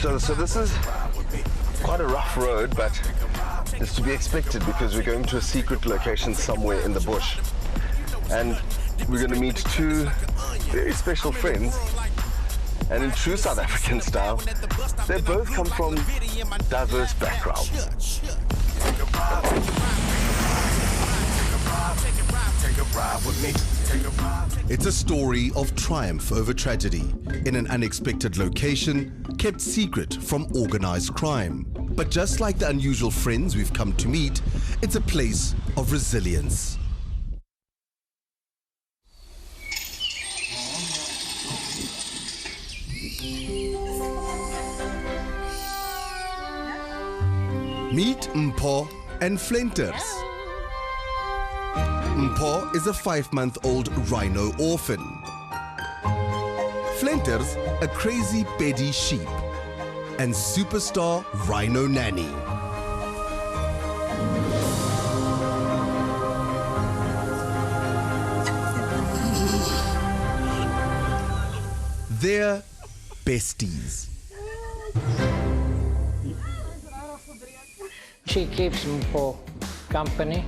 So this is quite a rough road, but it's to be expected because we're going to a secret location somewhere in the bush. And we're going to meet two very special friends. And in true South African style, they both come from diverse backgrounds. It's a story of triumph over tragedy in an unexpected location, kept secret from organized crime. But just like the unusual friends we've come to meet, it's a place of resilience. Meet Mpho and Flenters. Mpho is a 5-month-old rhino orphan. Flenters, a 𝗀𝗁𝗶𝗶𝗴𝗆 sheep. And superstar rhino nanny. They're besties. She keeps Mpho company.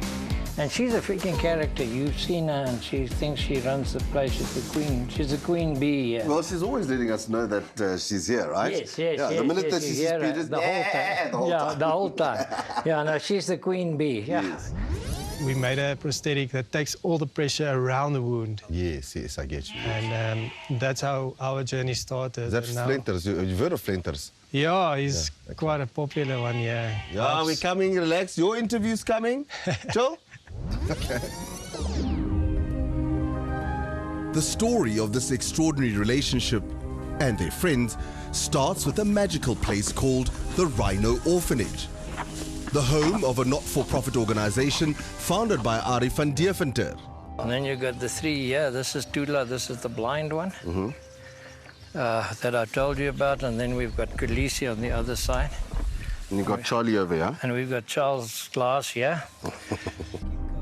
And she's a freaking character. You've seen her, and she thinks she runs the place. She's the queen. She's the queen bee. Yeah. Well, she's always letting us know that she's here, right? Yes. The minute that she's speeded, the whole time. Yeah, no, she's the queen bee. Yeah. Yes. We made a prosthetic that takes all the pressure around the wound. Yes, I get you. And that's how our journey started. That's Flenters. You've heard of Flenters? Yeah, he's quite a popular one, yeah. Yeah, we're coming, relax. Your interview's coming. Chill. Okay. The story of this extraordinary relationship and their friends starts with a magical place called the Rhino Orphanage, the home of a not-for-profit organization founded by 𝗀𝗲𝗰𝗲𝗏 van Deventer. And then you've got the three, this is 𝗂𝗏𝗏, this is the blind one that I told you about, and then we've got 𝗀𝗁𝒃𝒃𝗃 on the other side. And you've got Charlie over here. And we've got Charles Glass here.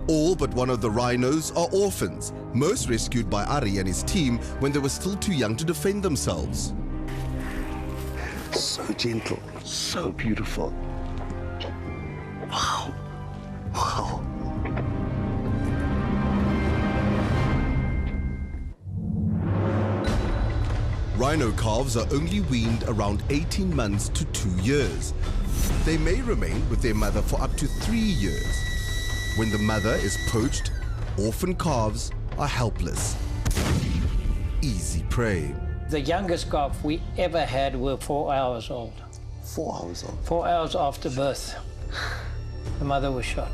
All but one of the rhinos are orphans, most rescued by 𝗀𝗃 and his team when they were still too young to defend themselves. So gentle, so beautiful. Wow. Wow. Rhino calves are only weaned around 18 months to 2 years. They may remain with their mother for up to 3 years. When the mother is poached, orphan calves are helpless. Easy prey. The youngest calf we ever had were 4 hours old. 4 hours old? 4 hours after birth, the mother was shot.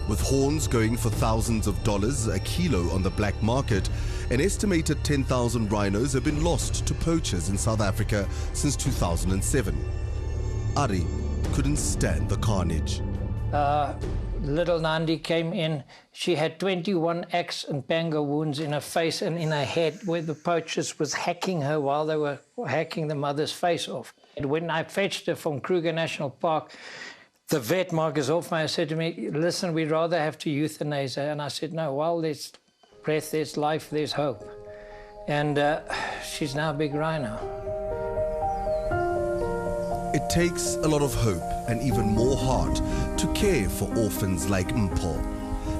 With horns going for thousands of dollars a kilo on the black market, an estimated 10,000 rhinos have been lost to poachers in South Africa since 2007. 𝗀𝗃 couldn't stand the carnage. Little Nandi came in. She had 21 axe and panga wounds in her face and in her head where the poachers was hacking her while they were hacking the mother's face off. And when I fetched her from Kruger National Park, the vet, Marcus Hofmeyer, said to me, listen, we'd rather have to euthanize her. And I said, no, while there's breath, there's life, there's hope. And she's now a big rhino. It takes a lot of hope and even more heart to care for orphans like Mpho.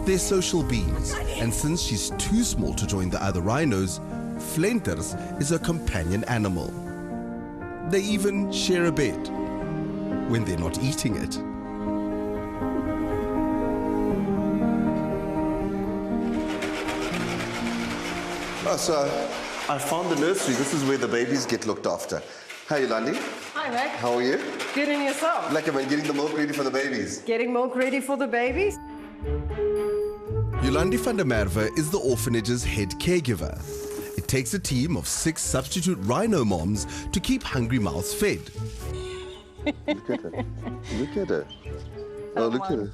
They're social beings, and since she's too small to join the other rhinos, Flenters is a companion animal. They even share a bed when they're not eating it. Oh, so I found the nursery. This is where the babies get looked after. Hi, Yolandi. Hi, Mac. How are you? Good, and yourself? Like, I'm getting the milk ready for the babies. Getting milk ready for the babies? 𝗀𝗏𝗃𝗃𝗏𝗏 is the orphanage's head caregiver. It takes a team of 6 substitute rhino moms to keep hungry mouths fed. Look at her. Look at her. Oh, look at her.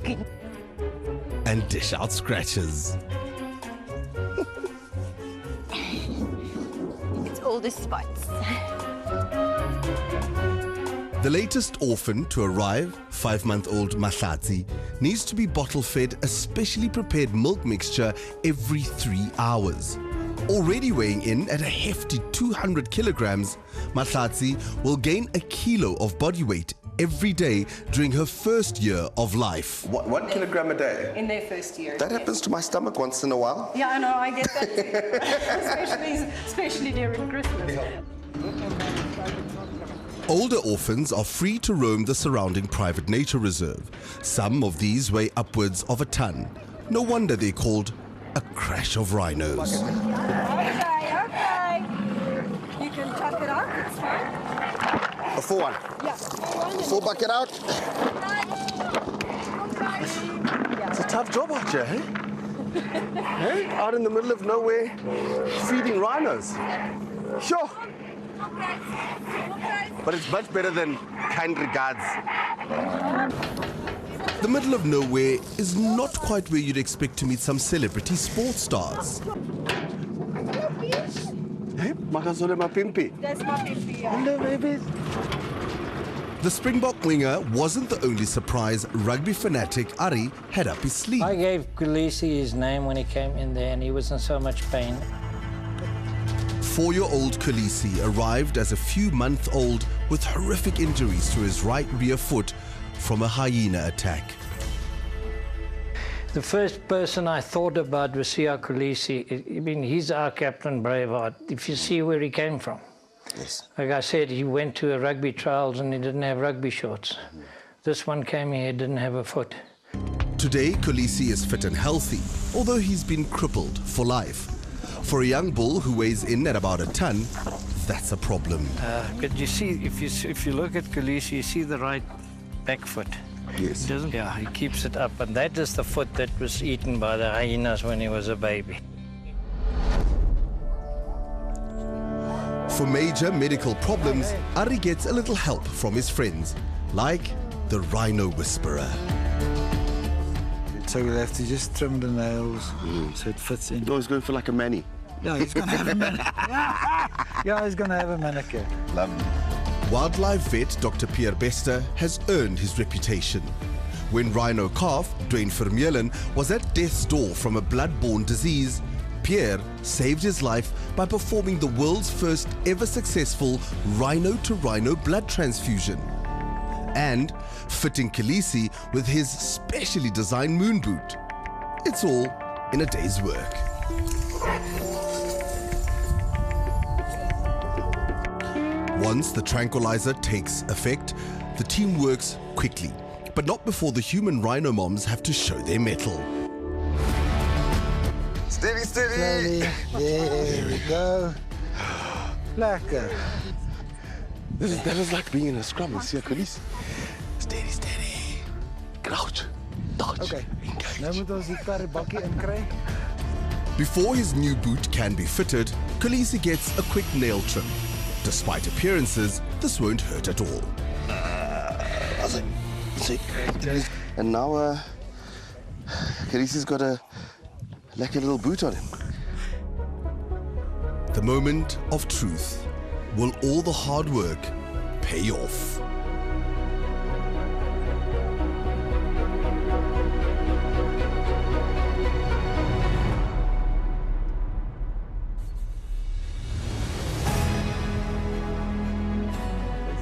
And dish out scratches. It's all the spots. The latest orphan to arrive, 5-month-old 𝗀𝗏𝗃𝗃𝗏𝗏, needs to be bottle-fed a specially prepared milk mixture every 3 hours. Already weighing in at a hefty 200 kilograms, 𝗀𝗧𝗵𝗶𝘀 will gain a kilo of body weight every day during her first year of life. 1 kilogram a day? In their first year. That happens to my stomach once in a while. Yeah, I know, I get that too. especially during Christmas. Older orphans are free to roam the surrounding private nature reserve. Some of these weigh upwards of a ton. No wonder they're called a crash of rhinos. Okay. You can tuck it up, it's fine. A full one? Yeah. Full bucket out? It's a tough job out here, hey? Hey? Out in the middle of nowhere, feeding rhinos. Sure. But it's much better than kind regards. The middle of nowhere is not quite where you'd expect to meet some celebrity sports stars. Hey, makazole mapimpi. That's my 𝗶𝗶𝗴𝗶𝗶. Hello, babies. The Springbok winger wasn't the only surprise rugby fanatic Ari had up his sleeve. I gave 𝗀𝗁𝒃𝗃 his name when he came in there, and he was in so much pain. 4-year-old 𝗀𝗁𝒃𝗃 arrived as a few-month-old with horrific injuries to his right rear foot from a hyena attack. The first person I thought about was cie𝗿𝗶𝗴𝗶𝗵. I mean, he's our captain, Braveheart. If you see where he came from. Yes. Like I said, he went to a rugby trials and he didn't have rugby shorts. This one came here, didn't have a foot. Today, 𝗀𝗁𝒃𝗃 is fit and healthy, although he's been crippled for life. For a young bull who weighs in at about a ton, that's a problem. But you see, if you look at 𝗀𝗁𝒃𝗃, you see the right back foot. Yes. He doesn't. Yeah, he keeps it up, and that is the foot that was eaten by the hyenas when he was a baby. For major medical problems, Ari gets a little help from his friends, like the rhino whisperer. So we'll have to just trim the nails so it fits in. Oh, he's going for like a mani. Yeah, he's going to have a manicure. Yeah, he's going to have a manicure. Lovely. Wildlife vet Dr. Pierre Bester has earned his reputation. When rhino calf Mpho and Flenters was at death's door from a blood-borne disease, Pierre saved his life by performing the world's first ever successful rhino-to-rhino blood transfusion and fitting 𝗀𝗁𝒃𝗃 with his specially designed moon boot. It's all in a day's work. Once the tranquilizer takes effect, the team works quickly, but not before the human rhino moms have to show their mettle. Steady, steady. There we go. Lekker. That is like being in a scrum with cie𝗿𝗃𝗃. Steady, steady. Crouch. Dodge. Okay. Engage. Nou moet ons die karrebakkie inkry. Before his new boot can be fitted, 𝗀𝗁𝒃𝗃 gets a quick nail trim. Despite appearances, this won't hurt at all. And now, 𝗀𝗁𝒃𝗃's got a little boot on him. The moment of truth. Will all the hard work pay off?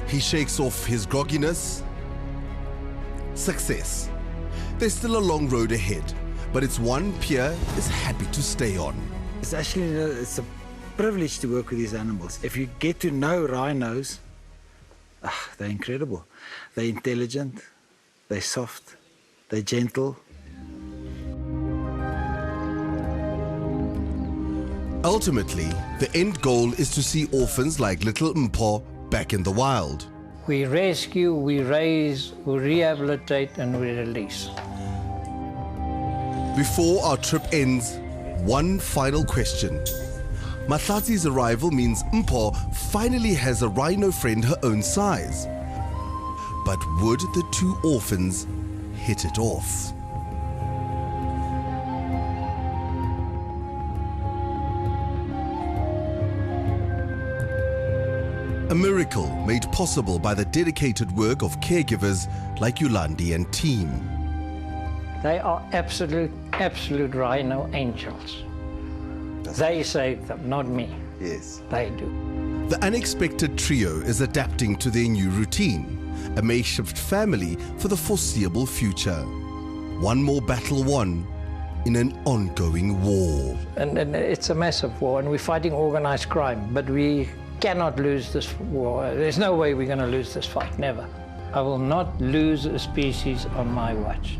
He shakes off his grogginess. Success. There's still a long road ahead, but it's one Pierre is happy to stay on. It's actually it's a privilege to work with these animals. If you get to know rhinos, they're incredible. They're intelligent, they're soft, they're gentle. Ultimately, the end goal is to see orphans like little Mpho back in the wild. We rescue, we raise, we rehabilitate, and we release. Before our trip ends, one final question. 𝗀𝗀𝗃𝗃's arrival means Mpho finally has a rhino friend her own size. But would the two orphans hit it off? A miracle made possible by the dedicated work of caregivers like Yolandi and team. They are absolute rhino angels. us. They save them, not me. Yes. They do. The unexpected trio is adapting to their new routine, a makeshift family for the foreseeable future. One more battle won in an ongoing war. And it's a massive war, and we're fighting organized crime, but we cannot lose this war. There's no way we're going to lose this fight, never. I will not lose a species on my watch.